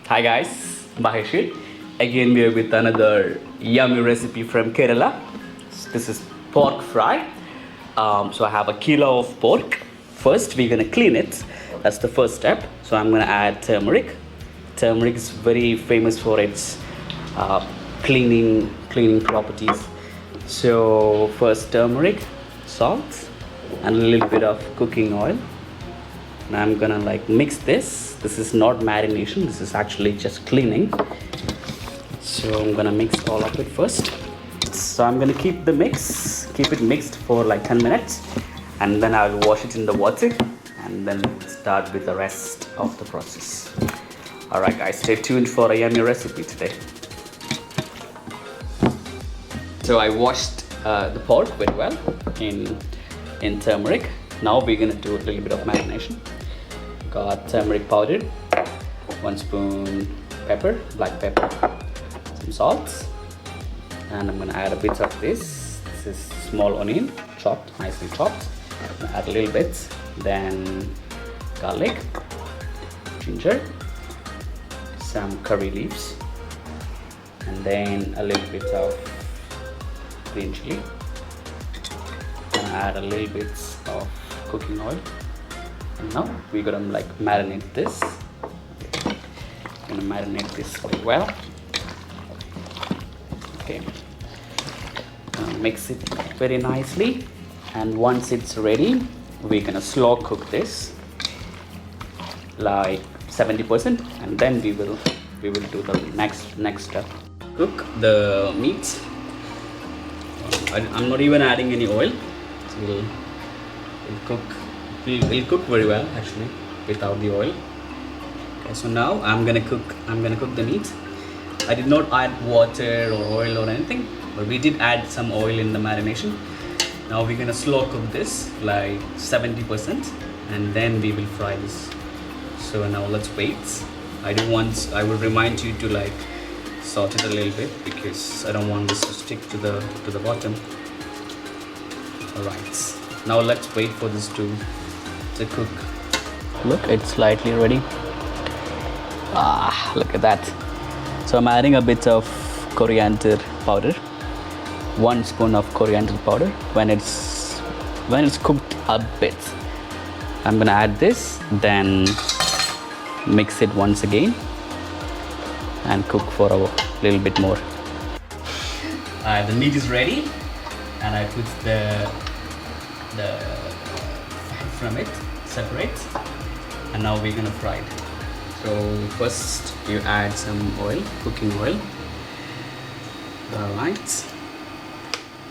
Hi guys, Mahesh here. Again we are with another yummy recipe from Kerala. This is pork fry. So I have a kilo of pork. First we're gonna clean it. That's the first step. So I'm gonna add turmeric. Turmeric is very famous for its uh, cleaning properties. So first turmeric, salt, and a little bit of cooking oil. And I'm gonna like mix this. This is not marination, this is actually just cleaning. So I'm gonna mix all of it first. So I'm gonna keep it mixed for like 10 minutes, and then I'll wash it in the water and then start with the rest of the process. Alright guys, stay tuned for a yummy recipe today. So I washed the pork very well in turmeric. Now we're gonna do a little bit of marination. Got turmeric powder, 1 spoon pepper, black pepper, some salt, and I'm gonna add a bit of this. This is small onion, chopped, nicely chopped. Add a little bit, then garlic, ginger, some curry leaves, and then a little bit of green chili. Gonna add a little bit of cooking oil. And now we're gonna like marinate this. Gonna marinate this very well. Okay. Mix it very nicely, and once it's ready, we're gonna slow cook this like 70%, and then we will do the next step. Cook the meat. I'm not even adding any oil. So we'll cook very well actually without the oil. Okay, so now I'm gonna cook the meat. I did not add water or oil or anything, but we did add some oil in the marination. Now we're gonna slow cook this like 70%, and then we will fry this. So now let's wait. I will remind you to like salt it a little bit, because I don't want this to stick to the bottom. Alright, now let's wait for this to cook. Look, it's slightly ready. Look at that. So I'm adding a bit of coriander powder, 1 spoon of coriander powder. When it's cooked a bit, I'm gonna add this, then mix it once again and cook for a little bit more. The meat is ready, and I put the fat from it separate, and now we're gonna fry it. So first you add some oil, cooking oil. Alright,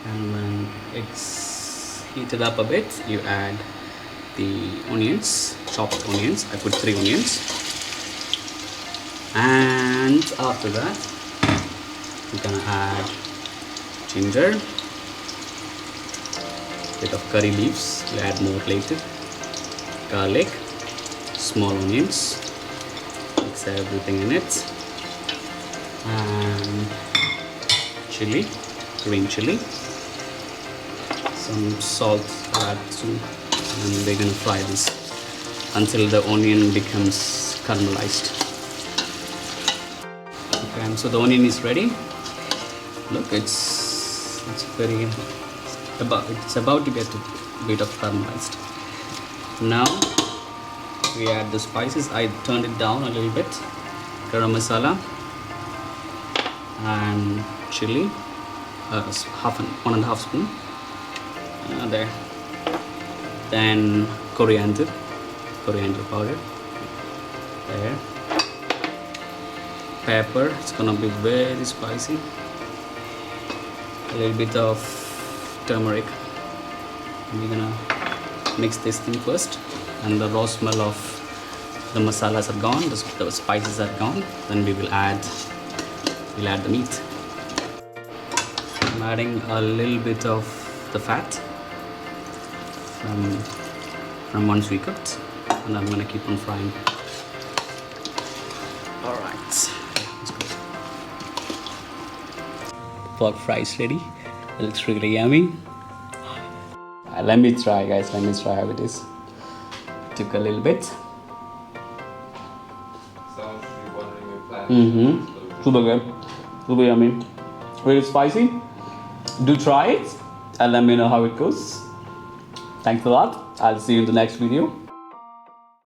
and when it's heated up a bit, you add the onions, chopped onions. I put 3 onions, and after that you're gonna add ginger, bit of curry leaves, we'll add more later, garlic, small onions, mix everything in it, and chili, green chili, some salt add too, and we're gonna fry this until the onion becomes caramelized. Okay, and so the onion is ready. Look, it's about to get a bit of caramelized. Now we add the spices. I turned it down a little bit. Garam masala and chili, 1.5 spoon. There. Then coriander powder. There. Pepper. It's gonna be very spicy. A little bit of turmeric. We're gonna mix this thing first, and the raw smell of the masalas are gone, the spices are gone. Then we'll add the meat. I'm adding a little bit of the fat from once we cooked, and I'm gonna keep on frying. Alright, let's go. Pork fry is ready. It looks really yummy. Let me try, guys. Let me try how it is. Took a little bit. Sounds like you're wondering if Super good. Super yummy. Very spicy. Do try it and let me know how it goes. Thanks a lot. I'll see you in the next video.